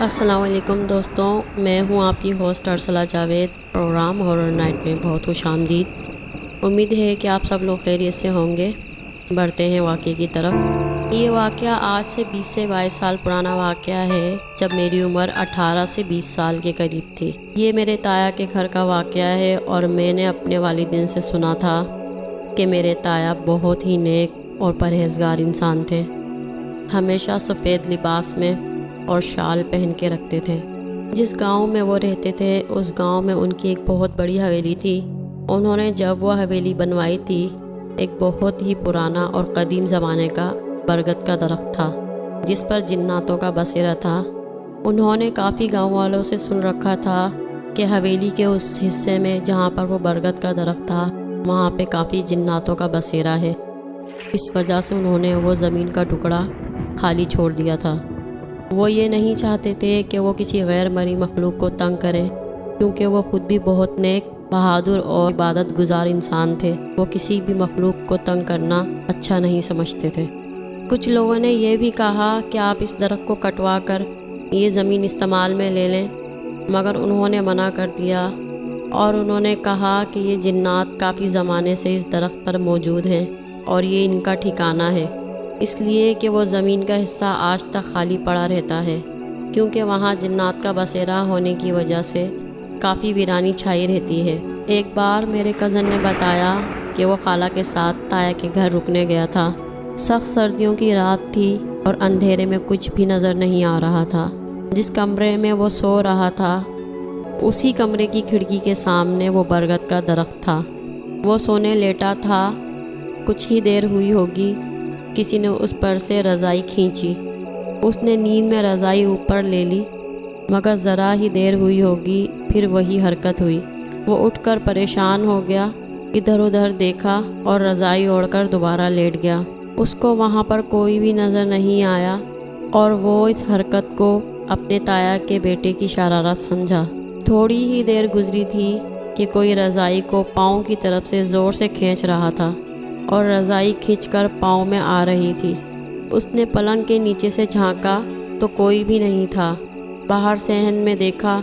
السلام علیکم دوستوں، میں ہوں آپ کی host Arsala Javed. Program horror night میں بہت خوش آمدید۔ امید ہے کہ آپ سب لوگ خیریت سے ہوں گے۔ بڑھتے ہیں واقعے کی طرف۔ یہ واقعہ آج سے 20 سے 22 سال پرانا واقعہ ہے، جب میری عمر 18 سے 20 سال کے قریب تھی۔ یہ میرے تایا کے گھر کا واقعہ ہے، اور میں نے اپنے والدین سے سنا تھا کہ میرے تایا بہت ہی نیک اور پرہیزگار انسان تھے۔ ہمیشہ سفید لباس میں اور شال پہن کے رکھتے تھے۔ جس گاؤں میں وہ رہتے تھے، اس گاؤں میں ان کی ایک بہت بڑی حویلی تھی۔ انہوں نے جب وہ حویلی بنوائی تھی، ایک بہت ہی پرانا اور قدیم زمانے کا برگد کا درخت تھا، جس پر جناتوں کا بسیرا تھا۔ انہوں نے کافی گاؤں والوں سے سن رکھا تھا کہ حویلی کے اس حصے میں جہاں پر وہ برگد کا درخت تھا، وہاں پہ کافی جناتوں کا بسیرا ہے۔ اس وجہ سے انہوں نے وہ زمین کا ٹکڑا خالی چھوڑ دیا تھا۔ وہ یہ نہیں چاہتے تھے کہ وہ کسی غیر مرئی مخلوق کو تنگ کریں، کیونکہ وہ خود بھی بہت نیک، بہادر اور عبادت گزار انسان تھے۔ وہ کسی بھی مخلوق کو تنگ کرنا اچھا نہیں سمجھتے تھے۔ کچھ لوگوں نے یہ بھی کہا کہ آپ اس درخت کو کٹوا کر یہ زمین استعمال میں لے لیں، مگر انہوں نے منع کر دیا، اور انہوں نے کہا کہ یہ جنات کافی زمانے سے اس درخت پر موجود ہیں اور یہ ان کا ٹھکانہ ہے، اس لیے کہ وہ زمین کا حصہ آج تک خالی پڑا رہتا ہے، کیونکہ وہاں جنات کا بسیرا ہونے کی وجہ سے کافی ویرانی چھائی رہتی ہے۔ ایک بار میرے کزن نے بتایا کہ وہ خالہ کے ساتھ تایا کے گھر رکنے گیا تھا۔ سخت سردیوں کی رات تھی اور اندھیرے میں کچھ بھی نظر نہیں آ رہا تھا۔ جس کمرے میں وہ سو رہا تھا، اسی کمرے کی کھڑکی کے سامنے وہ برگد کا درخت تھا۔ وہ سونے لیٹا تھا۔ کچھ ہی دیر ہوئی ہوگی، کسی نے اس پر سے رضائی کھینچی۔ اس نے نیند میں رضائی اوپر لے لی، مگر ذرا ہی دیر ہوئی ہوگی، پھر وہی حرکت ہوئی۔ وہ اٹھ کر پریشان ہو گیا، ادھر ادھر دیکھا اور رضائی اوڑھ کر دوبارہ لیٹ گیا۔ اس کو وہاں پر کوئی بھی نظر نہیں آیا، اور وہ اس حرکت کو اپنے تایا کے بیٹے کی شرارت سمجھا۔ تھوڑی ہی دیر گزری تھی کہ کوئی رضائی کو پاؤں کی طرف سے زور سے کھینچ رہا تھا، اور رضائی کھینچ کر پاؤں میں آ رہی تھی۔ اس نے پلنگ کے نیچے سے جھانکا تو کوئی بھی نہیں تھا۔ باہر صحن میں دیکھا،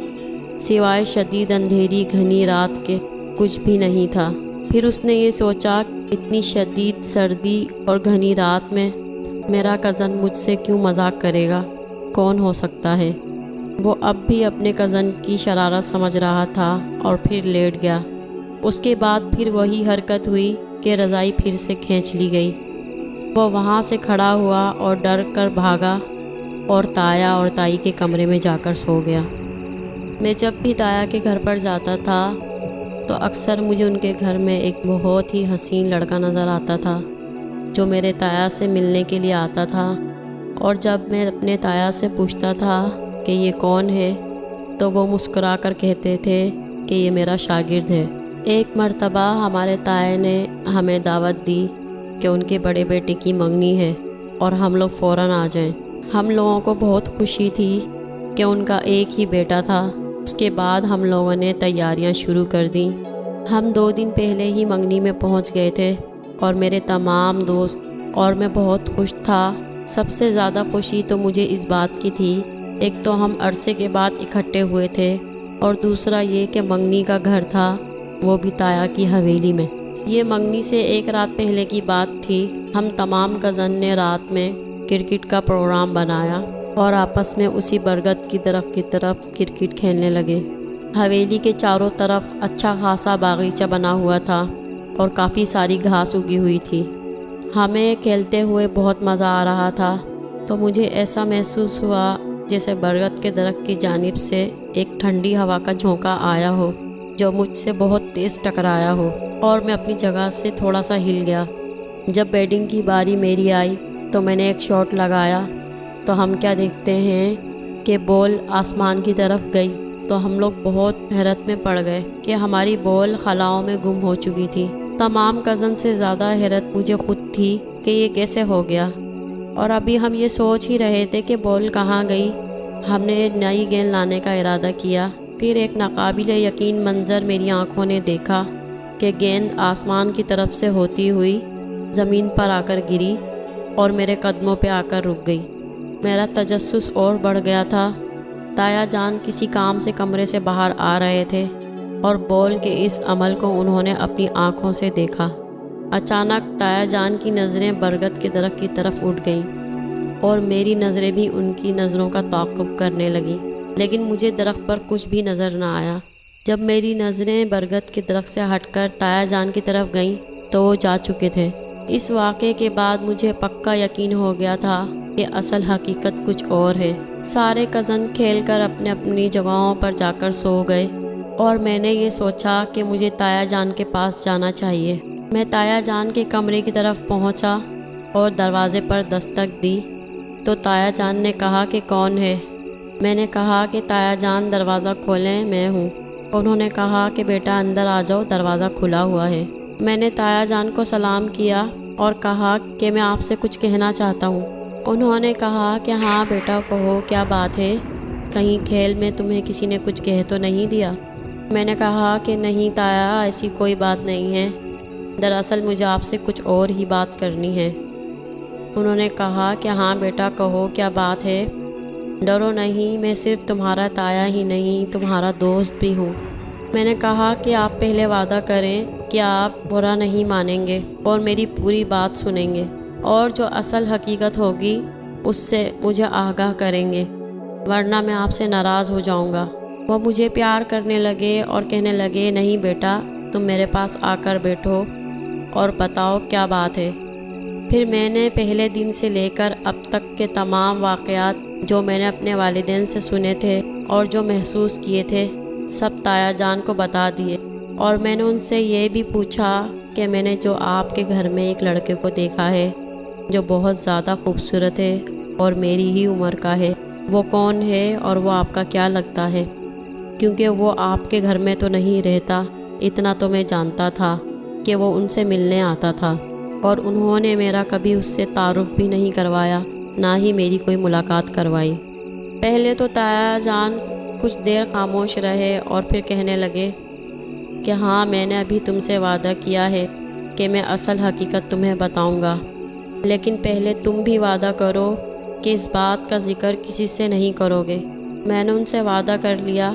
سوائے شدید اندھیری گھنی رات کے کچھ بھی نہیں تھا۔ پھر اس نے یہ سوچا، اتنی شدید سردی اور گھنی رات میں میرا کزن مجھ سے کیوں مذاق کرے گا؟ کون ہو سکتا ہے؟ وہ اب بھی اپنے کزن کی شرارت سمجھ رہا تھا، اور پھر لیٹ گیا۔ اس کے بعد پھر وہی حرکت ہوئی کہ رضائی پھر سے کھینچ لی گئی۔ وہ وہاں سے کھڑا ہوا اور ڈر کر بھاگا، اور تایا اور تائی کے کمرے میں جا کر سو گیا۔ میں جب بھی تایا کے گھر پر جاتا تھا تو اکثر مجھے ان کے گھر میں ایک بہت ہی حسین لڑکا نظر آتا تھا، جو میرے تایا سے ملنے کے لیے آتا تھا۔ اور جب میں اپنے تایا سے پوچھتا تھا کہ یہ کون ہے، تو وہ مسکرا کر کہتے تھے کہ یہ میرا شاگرد ہے۔ ایک مرتبہ ہمارے تایا نے ہمیں دعوت دی کہ ان کے بڑے بیٹے کی منگنی ہے اور ہم لوگ فوراً آ جائیں۔ ہم لوگوں کو بہت خوشی تھی کہ ان کا ایک ہی بیٹا تھا۔ اس کے بعد ہم لوگوں نے تیاریاں شروع کر دیں۔ ہم 2 دن پہلے ہی منگنی میں پہنچ گئے تھے، اور میرے تمام دوست اور میں بہت خوش تھا۔ سب سے زیادہ خوشی تو مجھے اس بات کی تھی، ایک تو ہم عرصے کے بعد اکٹھے ہوئے تھے، اور دوسرا یہ کہ منگنی کا گھر تھا، وہ بھی تایا کی حویلی میں۔ یہ منگنی سے 1 رات پہلے کی بات تھی۔ ہم تمام کزن نے رات میں کرکٹ کا پروگرام بنایا، اور آپس میں اسی برگد کی درخت کی طرف کرکٹ کھیلنے لگے۔ حویلی کے چاروں طرف اچھا خاصا باغیچہ بنا ہوا تھا، اور کافی ساری گھاس اگی ہوئی تھی۔ ہمیں کھیلتے ہوئے بہت مزہ آ رہا تھا، تو مجھے ایسا محسوس ہوا جیسے برگد کے درخت کی جانب سے ایک ٹھنڈی ہوا کا جھونکا آیا ہو، جو مجھ سے بہت تیز ٹکرایا ہو، اور میں اپنی جگہ سے تھوڑا سا ہل گیا۔ جب بیٹنگ کی باری میری آئی تو میں نے ایک شاٹ لگایا، تو ہم کیا دیکھتے ہیں کہ بال آسمان کی طرف گئی، تو ہم لوگ بہت حیرت میں پڑ گئے کہ ہماری بال خلاؤں میں گم ہو چکی تھی۔ تمام کزن سے زیادہ حیرت مجھے خود تھی کہ یہ کیسے ہو گیا، اور ابھی ہم یہ سوچ ہی رہے تھے کہ بال کہاں گئی۔ ہم نے نئی گیند لانے کا ارادہ کیا۔ پھر ایک ناقابل یقین منظر میری آنکھوں نے دیکھا کہ گیند آسمان کی طرف سے ہوتی ہوئی زمین پر آ کر گری، اور میرے قدموں پہ آ کر رک گئی۔ میرا تجسس اور بڑھ گیا تھا تایا جان کسی کام سے کمرے سے باہر آ رہے تھے اور بول کے اس عمل کو انہوں نے اپنی آنکھوں سے دیکھا۔ اچانک تایا جان کی نظریں برگد کے درخت کی طرف اٹھ گئیں اور میری نظریں بھی ان کی نظروں کا تعاقب کرنے لگیں، لیکن مجھے درخت پر کچھ بھی نظر نہ آیا۔ جب میری نظریں برگد کے درخت سے ہٹ کر تایا جان کی طرف گئیں تو وہ جا چکے تھے۔ اس واقعے کے بعد مجھے پکا یقین ہو گیا تھا کہ اصل حقیقت کچھ اور ہے۔ سارے کزن کھیل کر اپنے اپنی جگہوں پر جا کر سو گئے اور میں نے یہ سوچا کہ مجھے تایا جان کے پاس جانا چاہیے۔ میں تایا جان کے کمرے کی طرف پہنچا اور دروازے پر دستک دی تو تایا جان نے کہا کہ کون ہے؟ میں نے کہا کہ تایا جان دروازہ کھولیں، میں ہوں۔ انہوں نے کہا کہ بیٹا اندر آ جاؤ، دروازہ کھلا ہوا ہے۔ میں نے تایا جان کو سلام کیا اور کہا کہ میں آپ سے کچھ کہنا چاہتا ہوں۔ انہوں نے کہا کہ ہاں بیٹا کہو، کیا بات ہے؟ کہیں کھیل میں تمہیں کسی نے کچھ کہہ تو نہیں دیا؟ میں نے کہا کہ نہیں تایا، ایسی کوئی بات نہیں ہے، دراصل مجھے آپ سے کچھ اور ہی بات کرنی ہے۔ انہوں نے کہا کہ ہاں بیٹا کہو، کیا بات ہے؟ ڈرو نہیں، میں صرف تمہارا تایا ہی نہیں تمہارا دوست بھی ہوں۔ میں نے کہا کہ آپ پہلے وعدہ کریں کہ آپ برا نہیں مانیں گے اور میری پوری بات سنیں گے، اور جو اصل حقیقت ہوگی اس سے مجھے آگاہ کریں گے، ورنہ میں آپ سے ناراض ہو جاؤں گا۔ وہ مجھے پیار کرنے لگے اور کہنے لگے نہیں بیٹا، تم میرے پاس آ کر بیٹھو اور بتاؤ کیا بات ہے۔ پھر میں نے پہلے دن سے لے کر اب تک کے تمام واقعات جو میں نے اپنے والدین سے سنے تھے اور جو محسوس کیے تھے سب تایا جان کو بتا دیے، اور میں نے ان سے یہ بھی پوچھا کہ میں نے جو آپ کے گھر میں ایک لڑکے کو دیکھا ہے جو بہت زیادہ خوبصورت ہے اور میری ہی عمر کا ہے، وہ کون ہے اور وہ آپ کا کیا لگتا ہے؟ کیونکہ وہ آپ کے گھر میں تو نہیں رہتا، اتنا تو میں جانتا تھا کہ وہ ان سے ملنے آتا تھا، اور انہوں نے میرا کبھی اس سے تعارف بھی نہیں کروایا، نہ ہی میری کوئی ملاقات کروائی۔ پہلے تو تایا جان کچھ دیر خاموش رہے اور پھر کہنے لگے کہ ہاں میں نے ابھی تم سے وعدہ کیا ہے کہ میں اصل حقیقت تمہیں بتاؤں گا، لیکن پہلے تم بھی وعدہ کرو کہ اس بات کا ذکر کسی سے نہیں کرو گے۔ میں نے ان سے وعدہ کر لیا،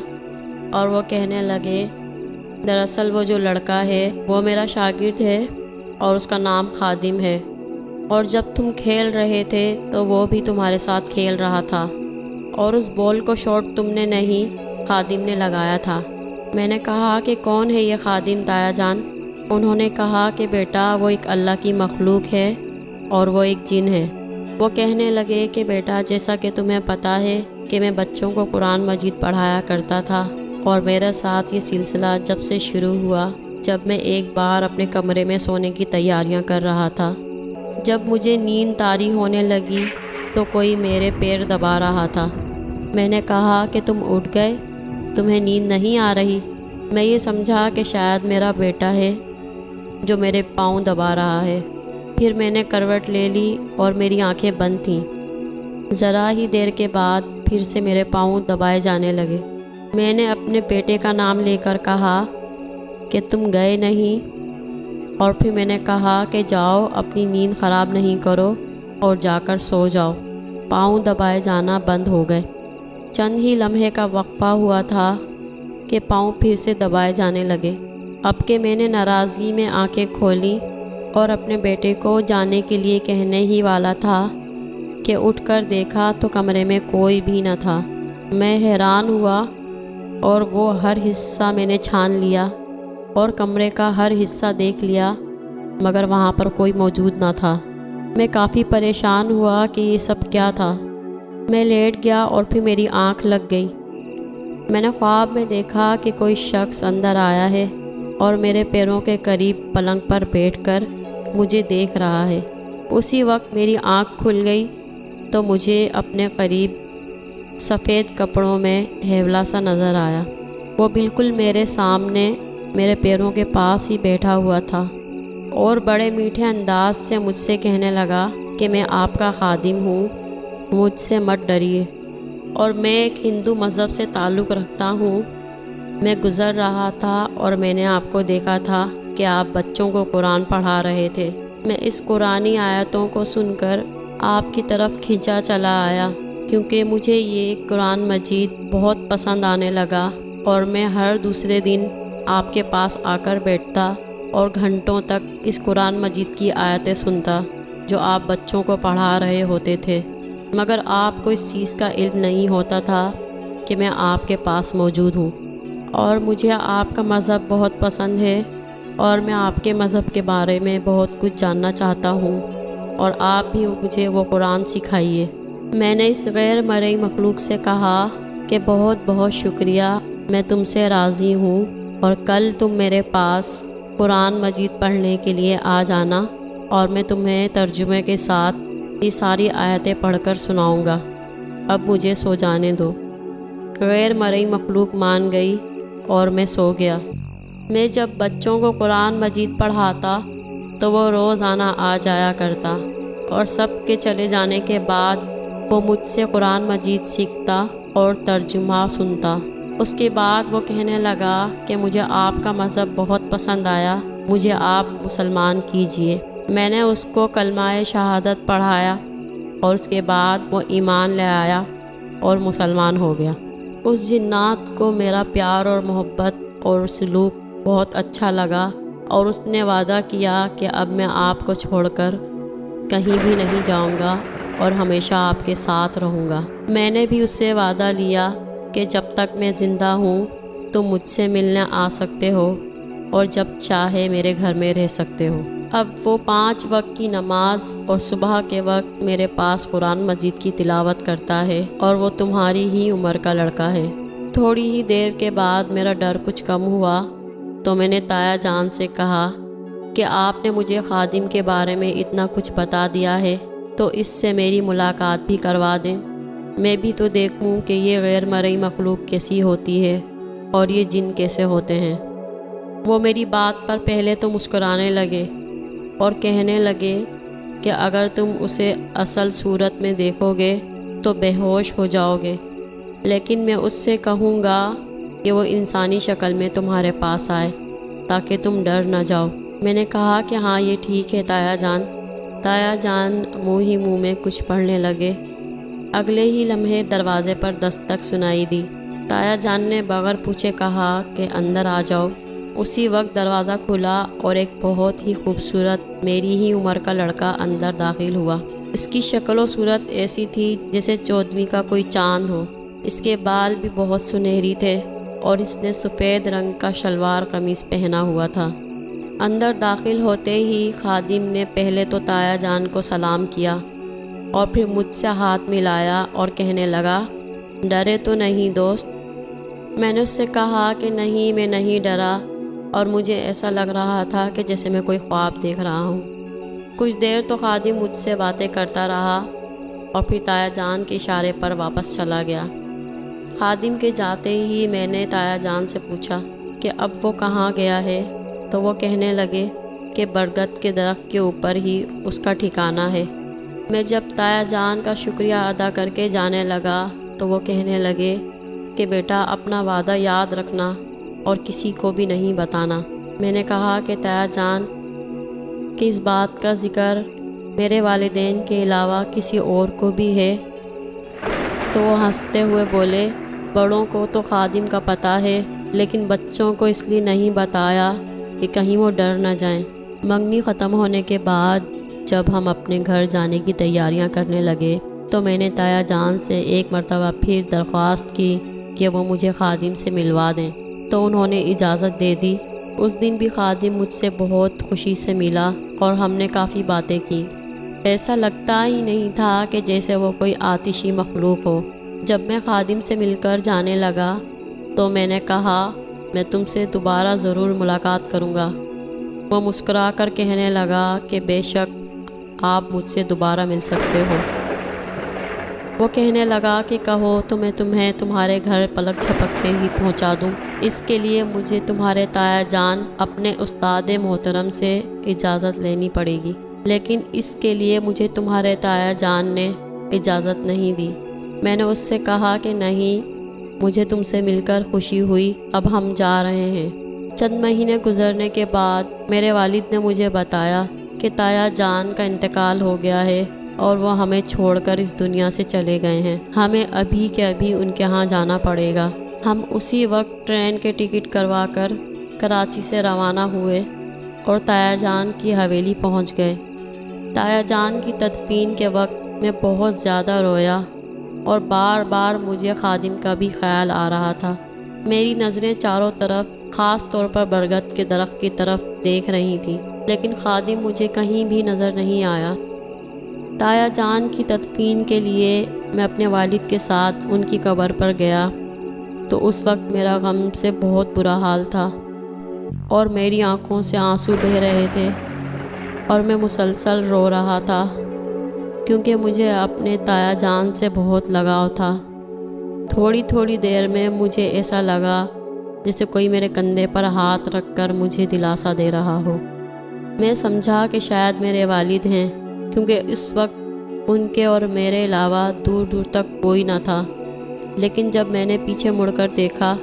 اور وہ کہنے لگے دراصل وہ جو لڑکا ہے وہ میرا شاگرد ہے اور اس کا نام خادم ہے، اور جب تم کھیل رہے تھے تو وہ بھی تمہارے ساتھ کھیل رہا تھا، اور اس بال کو شاٹ تم نے نہیں خادم نے لگایا تھا۔ میں نے کہا کہ کون ہے یہ خادم تایا جان؟ انہوں نے کہا کہ بیٹا وہ ایک اللہ کی مخلوق ہے اور وہ ایک جن ہے۔ وہ کہنے لگے کہ بیٹا جیسا کہ تمہیں پتہ ہے کہ میں بچوں کو قرآن مجید پڑھایا کرتا تھا، اور میرے ساتھ یہ سلسلہ جب سے شروع ہوا جب میں ایک بار اپنے کمرے میں سونے کی تیاریاں کر رہا تھا، جب مجھے نیند طاری ہونے لگی تو کوئی میرے پیر دبا رہا تھا۔ میں نے کہا کہ تم اٹھ گئے، تمہیں نیند نہیں آ رہی؟ میں یہ سمجھا کہ شاید میرا بیٹا ہے جو میرے پاؤں دبا رہا ہے۔ پھر میں نے کروٹ لے لی اور میری آنکھیں بند تھیں۔ ذرا ہی دیر کے بعد پھر سے میرے پاؤں دبائے جانے لگے۔ میں نے اپنے بیٹے کا نام لے کر کہا کہ تم گئے نہیں، اور پھر میں نے کہا کہ جاؤ اپنی نیند خراب نہیں کرو اور جا کر سو جاؤ۔ پاؤں دبائے جانا بند ہو گئے۔ چند ہی لمحے کا وقفہ ہوا تھا کہ پاؤں پھر سے دبائے جانے لگے۔ اب کہ میں نے ناراضگی میں آنکھیں کھولیں اور اپنے بیٹے کو جانے کے لیے کہنے ہی والا تھا کہ اٹھ کر دیکھا تو کمرے میں کوئی بھی نہ تھا۔ میں حیران ہوا اور وہ ہر حصہ میں نے چھان لیا اور کمرے کا ہر حصہ دیکھ لیا، مگر وہاں پر کوئی موجود نہ تھا۔ میں کافی پریشان ہوا کہ یہ سب کیا تھا۔ میں لیٹ گیا اور پھر میری آنکھ لگ گئی۔ میں نے خواب میں دیکھا کہ کوئی شخص اندر آیا ہے اور میرے پیروں کے قریب پلنگ پر بیٹھ کر مجھے دیکھ رہا ہے۔ اسی وقت میری آنکھ کھل گئی تو مجھے اپنے قریب سفید کپڑوں میں ہیولا سا نظر آیا۔ وہ بالکل میرے سامنے میرے پیروں کے پاس ہی بیٹھا ہوا تھا اور بڑے میٹھے انداز سے مجھ سے کہنے لگا کہ میں آپ کا خادم ہوں، مجھ سے مت ڈریے، اور میں ایک ہندو مذہب سے تعلق رکھتا ہوں۔ میں گزر رہا تھا اور میں نے آپ کو دیکھا تھا کہ آپ بچوں کو قرآن پڑھا رہے تھے۔ میں اس قرآنی آیتوں کو سن کر آپ کی طرف کھینچا چلا آیا۔ کیونکہ مجھے یہ قرآن مجید بہت پسند آنے لگا اور میں ہر دوسرے دن آپ کے پاس آ کر بیٹھتا اور گھنٹوں تک اس قرآن مجید کی آیتیں سنتا جو آپ بچوں کو پڑھا رہے ہوتے تھے، مگر آپ کو اس چیز کا علم نہیں ہوتا تھا کہ میں آپ کے پاس موجود ہوں، اور مجھے آپ کا مذہب بہت پسند ہے اور میں آپ کے مذہب کے بارے میں بہت کچھ جاننا چاہتا ہوں، اور آپ بھی مجھے وہ قرآن سکھائیے۔ میں نے اس غیر مرئی مخلوق سے کہا کہ بہت بہت شکریہ، میں تم سے راضی ہوں، اور کل تم میرے پاس قرآن مجید پڑھنے کے لیے آ جانا اور میں تمہیں ترجمے کے ساتھ یہ ساری آیتیں پڑھ کر سناؤں گا۔ اب مجھے سو جانے دو۔ غیر مرئی مخلوق مان گئی اور میں سو گیا۔ میں جب بچوں کو قرآن مجید پڑھاتا تو وہ روزانہ آ جایا کرتا، اور سب کے چلے جانے کے بعد وہ مجھ سے قرآن مجید سیکھتا اور ترجمہ سنتا۔ اس کے بعد وہ کہنے لگا کہ مجھے آپ کا مذہب بہت پسند آیا، مجھے آپ مسلمان کیجئے۔ میں نے اس کو کلمہ شہادت پڑھایا اور اس کے بعد وہ ایمان لے آیا اور مسلمان ہو گیا۔ اس جنات کو میرا پیار اور محبت اور سلوک بہت اچھا لگا، اور اس نے وعدہ کیا کہ اب میں آپ کو چھوڑ کر کہیں بھی نہیں جاؤں گا اور ہمیشہ آپ کے ساتھ رہوں گا۔ میں نے بھی اس سے وعدہ لیا کہ جب تک میں زندہ ہوں تم مجھ سے ملنے آ سکتے ہو اور جب چاہے میرے گھر میں رہ سکتے ہو۔ اب وہ 5 وقت کی نماز اور صبح کے وقت میرے پاس قرآن مجید کی تلاوت کرتا ہے، اور وہ تمہاری ہی عمر کا لڑکا ہے۔ تھوڑی ہی دیر کے بعد میرا ڈر کچھ کم ہوا تو میں نے تایا جان سے کہا کہ آپ نے مجھے خادم کے بارے میں اتنا کچھ بتا دیا ہے تو اس سے میری ملاقات بھی کروا دیں، میں بھی تو دیکھوں کہ یہ غیر مرئی مخلوق کیسی ہوتی ہے اور یہ جن کیسے ہوتے ہیں۔ وہ میری بات پر پہلے تو مسکرانے لگے اور کہنے لگے کہ اگر تم اسے اصل صورت میں دیکھو گے تو بے ہوش ہو جاؤ گے، لیکن میں اس سے کہوں گا کہ وہ انسانی شکل میں تمہارے پاس آئے تاکہ تم ڈر نہ جاؤ۔ میں نے کہا کہ ہاں یہ ٹھیک ہے تایا جان۔ تایا جان منہ ہی منہ میں کچھ پڑھنے لگے۔ اگلے ہی لمحے دروازے پر دستک سنائی دی۔ تایا جان نے بغیر پوچھے کہا کہ اندر آ جاؤ۔ اسی وقت دروازہ کھلا اور ایک بہت ہی خوبصورت میری ہی عمر کا لڑکا اندر داخل ہوا۔ اس کی شکل و صورت ایسی تھی جیسے 14ویں کا کوئی چاند ہو۔ اس کے بال بھی بہت سنہری تھے اور اس نے سفید رنگ کا شلوار قمیص پہنا ہوا تھا۔ اندر داخل ہوتے ہی خادم نے پہلے تو تایا جان کو سلام کیا اور پھر مجھ سے ہاتھ ملایا اور کہنے لگا، ڈرے تو نہیں دوست؟ میں نے اس سے کہا کہ نہیں، میں نہیں ڈرا، اور مجھے ایسا لگ رہا تھا کہ جیسے میں کوئی خواب دیکھ رہا ہوں۔ کچھ دیر تو خادم مجھ سے باتیں کرتا رہا اور پھر تایا جان کے اشارے پر واپس چلا گیا۔ خادم کے جاتے ہی میں نے تایا جان سے پوچھا کہ اب وہ کہاں گیا ہے، تو وہ کہنے لگے کہ برگد کے درخت کے اوپر ہی اس کا ٹھکانہ ہے۔ میں جب تایا جان کا شکریہ ادا کر کے جانے لگا تو وہ کہنے لگے کہ بیٹا اپنا وعدہ یاد رکھنا اور کسی کو بھی نہیں بتانا۔ میں نے کہا کہ تایا جان کہ اس بات کا ذکر میرے والدین کے علاوہ کسی اور کو بھی ہے؟ تو وہ ہنستے ہوئے بولے، بڑوں کو تو خادم کا پتہ ہے، لیکن بچوں کو اس لیے نہیں بتایا کہ کہیں وہ ڈر نہ جائیں۔ منگنی ختم ہونے کے بعد جب ہم اپنے گھر جانے کی تیاریاں کرنے لگے تو میں نے تایا جان سے ایک مرتبہ پھر درخواست کی کہ وہ مجھے خادم سے ملوا دیں، تو انہوں نے اجازت دے دی۔ اس دن بھی خادم مجھ سے بہت خوشی سے ملا اور ہم نے کافی باتیں کی۔ ایسا لگتا ہی نہیں تھا کہ جیسے وہ کوئی آتشی مخلوق ہو۔ جب میں خادم سے مل کر جانے لگا تو میں نے کہا، میں تم سے دوبارہ ضرور ملاقات کروں گا۔ وہ مسکرا کر کہنے لگا کہ بے شک آپ مجھ سے دوبارہ مل سکتے ہو۔ وہ کہنے لگا کہ کہو تو میں تمہیں تمہارے گھر پلک جھپکتے ہی پہنچا دوں۔ اس کے لیے مجھے تمہارے تایا جان اپنے استاد محترم سے اجازت لینی پڑے گی، لیکن اس کے لیے مجھے تمہارے تایا جان نے اجازت نہیں دی۔ میں نے اس سے کہا کہ نہیں، مجھے تم سے مل کر خوشی ہوئی، اب ہم جا رہے ہیں۔ چند مہینے گزرنے کے بعد میرے والد نے مجھے بتایا کہ تایا جان کا انتقال ہو گیا ہے اور وہ ہمیں چھوڑ کر اس دنیا سے چلے گئے ہیں۔ ہمیں ابھی کے ابھی ان کے ہاں جانا پڑے گا۔ ہم اسی وقت ٹرین کے ٹکٹ کروا کر کراچی سے روانہ ہوئے اور تایا جان کی حویلی پہنچ گئے۔ تایا جان کی تدفین کے وقت میں بہت زیادہ رویا اور بار بار مجھے خادم کا بھی خیال آ رہا تھا۔ میری نظریں چاروں طرف، خاص طور پر برگد کے درخت کی طرف دیکھ رہی تھیں، لیکن خادم مجھے کہیں بھی نظر نہیں آیا۔ تایا جان کی تدفین کے لیے میں اپنے والد کے ساتھ ان کی قبر پر گیا تو اس وقت میرا غم سے بہت برا حال تھا اور میری آنکھوں سے آنسو بہہ رہے تھے اور میں مسلسل رو رہا تھا کیونکہ مجھے اپنے تایا جان سے بہت لگاؤ تھا۔ تھوڑی تھوڑی دیر میں مجھے ایسا لگا جیسے کوئی میرے کندھے پر ہاتھ رکھ کر مجھے دلاسا دے رہا ہو۔ میں سمجھا کہ شاید میرے والد ہیں، کیونکہ اس وقت ان کے اور میرے علاوہ دور دور تک کوئی نہ تھا۔ لیکن جب میں نے پیچھے مڑ کر دیکھا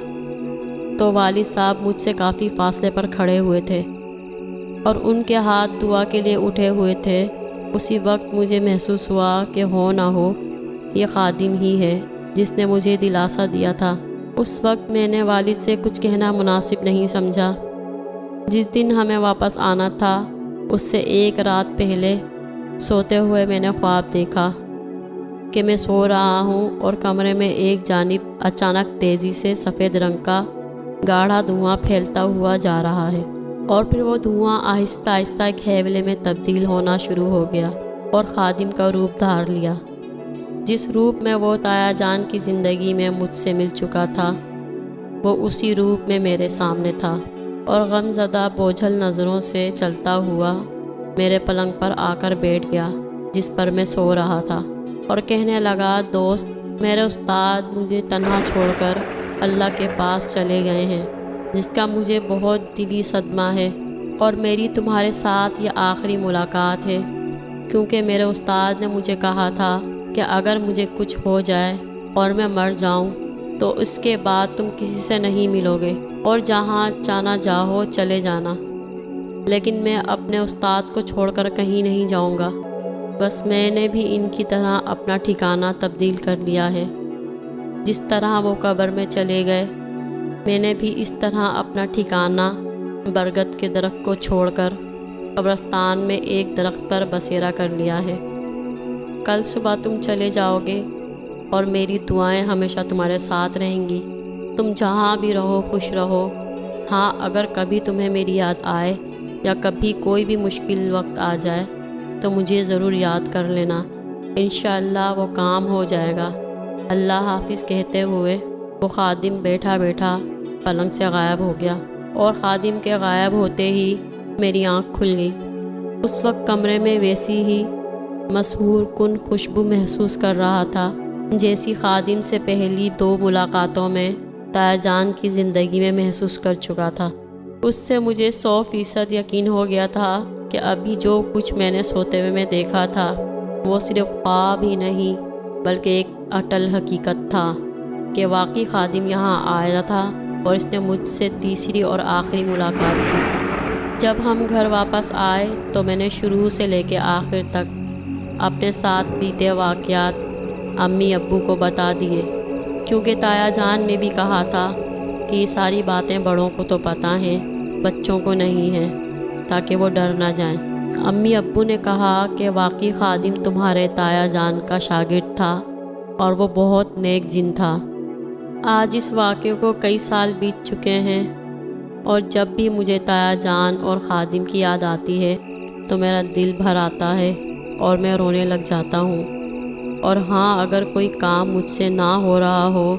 تو والد صاحب مجھ سے کافی فاصلے پر کھڑے ہوئے تھے اور ان کے ہاتھ دعا کے لیے اٹھے ہوئے تھے۔ اسی وقت مجھے محسوس ہوا کہ ہو نہ ہو یہ خادم ہی ہے جس نے مجھے دلاسا دیا تھا۔ اس وقت میں نے والد سے کچھ کہنا مناسب نہیں سمجھا۔ جس دن ہمیں واپس آنا تھا اس سے ایک رات پہلے سوتے ہوئے میں نے خواب دیکھا کہ میں سو رہا ہوں اور کمرے میں ایک جانب اچانک تیزی سے سفید رنگ کا گاڑھا دھواں پھیلتا ہوا جا رہا ہے اور پھر وہ دھواں آہستہ آہستہ ایک ہیولے میں تبدیل ہونا شروع ہو گیا اور خادم کا روپ دھار لیا۔ جس روپ میں وہ تایا جان کی زندگی میں مجھ سے مل چکا تھا وہ اسی روپ میں میرے سامنے تھا اور غم زدہ بوجھل نظروں سے چلتا ہوا میرے پلنگ پر آ کر بیٹھ گیا جس پر میں سو رہا تھا اور کہنے لگا، دوست، میرے استاد مجھے تنہا چھوڑ کر اللہ کے پاس چلے گئے ہیں، جس کا مجھے بہت دلی صدمہ ہے اور میری تمہارے ساتھ یہ آخری ملاقات ہے، کیونکہ میرے استاد نے مجھے کہا تھا کہ اگر مجھے کچھ ہو جائے اور میں مر جاؤں تو اس کے بعد تم کسی سے نہیں ملو گے اور جہاں چانا جاؤ چلے جانا، لیکن میں اپنے استاد کو چھوڑ کر کہیں نہیں جاؤں گا۔ بس میں نے بھی ان کی طرح اپنا ٹھکانہ تبدیل کر لیا ہے۔ جس طرح وہ قبر میں چلے گئے میں نے بھی اس طرح اپنا ٹھکانہ برگد کے درخت کو چھوڑ کر قبرستان میں ایک درخت پر بسیرا کر لیا ہے۔ کل صبح تم چلے جاؤ گے اور میری دعائیں ہمیشہ تمہارے ساتھ رہیں گی۔ تم جہاں بھی رہو خوش رہو۔ ہاں، اگر کبھی تمہیں میری یاد آئے یا کبھی کوئی بھی مشکل وقت آ جائے تو مجھے ضرور یاد کر لینا، انشاءاللہ وہ کام ہو جائے گا۔ اللہ حافظ کہتے ہوئے وہ خادم بیٹھا بیٹھا پلنگ سے غائب ہو گیا اور خادم کے غائب ہوتے ہی میری آنکھ کھل گئی۔ اس وقت کمرے میں ویسی ہی مسحور کن خوشبو محسوس کر رہا تھا جیسی خادم سے پہلی 2 ملاقاتوں میں تایا جان کی زندگی میں محسوس کر چکا تھا۔ اس سے مجھے 100% یقین ہو گیا تھا کہ ابھی جو کچھ میں نے سوتے ہوئے میں دیکھا تھا وہ صرف خواب ہی نہیں بلکہ ایک اٹل حقیقت تھا کہ واقعی خادم یہاں آیا تھا اور اس نے مجھ سے تیسری اور آخری ملاقات کی تھی۔ جب ہم گھر واپس آئے تو میں نے شروع سے لے کے آخر تک اپنے ساتھ بیتے واقعات امی ابو کو بتا دیے، کیونکہ تایا جان نے بھی کہا تھا کہ یہ ساری باتیں بڑوں کو تو پتہ ہیں، بچوں کو نہیں ہیں، تاکہ وہ ڈر نہ جائیں۔ امی ابو نے کہا کہ واقعی خادم تمہارے تایا جان کا شاگرد تھا اور وہ بہت نیک جن تھا۔ آج اس واقعے کو کئی سال بیت چکے ہیں اور جب بھی مجھے تایا جان اور خادم کی یاد آتی ہے تو میرا دل بھر آتا ہے اور میں رونے لگ جاتا ہوں۔ اور ہاں، اگر کوئی کام مجھ سے نہ ہو رہا ہو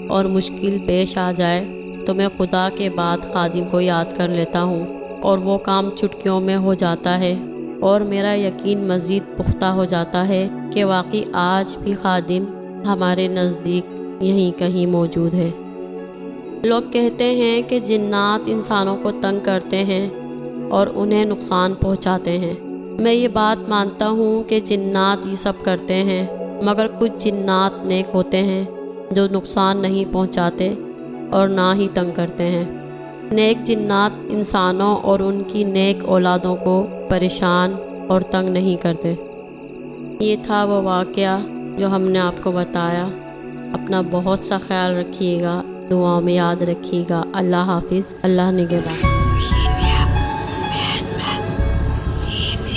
اور مشکل پیش آ جائے تو میں خدا کے بعد خادم کو یاد کر لیتا ہوں اور وہ کام چٹکیوں میں ہو جاتا ہے اور میرا یقین مزید پختہ ہو جاتا ہے کہ واقعی آج بھی خادم ہمارے نزدیک یہیں کہیں موجود ہے۔ لوگ کہتے ہیں کہ جنات انسانوں کو تنگ کرتے ہیں اور انہیں نقصان پہنچاتے ہیں۔ میں یہ بات مانتا ہوں کہ جنات یہ سب کرتے ہیں، مگر کچھ جنات نیک ہوتے ہیں جو نقصان نہیں پہنچاتے اور نہ ہی تنگ کرتے ہیں۔ نیک جنات انسانوں اور ان کی نیک اولادوں کو پریشان اور تنگ نہیں کرتے۔ یہ تھا وہ واقعہ جو ہم نے آپ کو بتایا۔ اپنا بہت سا خیال رکھیے گا، دعاؤں میں یاد رکھیے گا۔ اللہ حافظ، اللہ نگہبان۔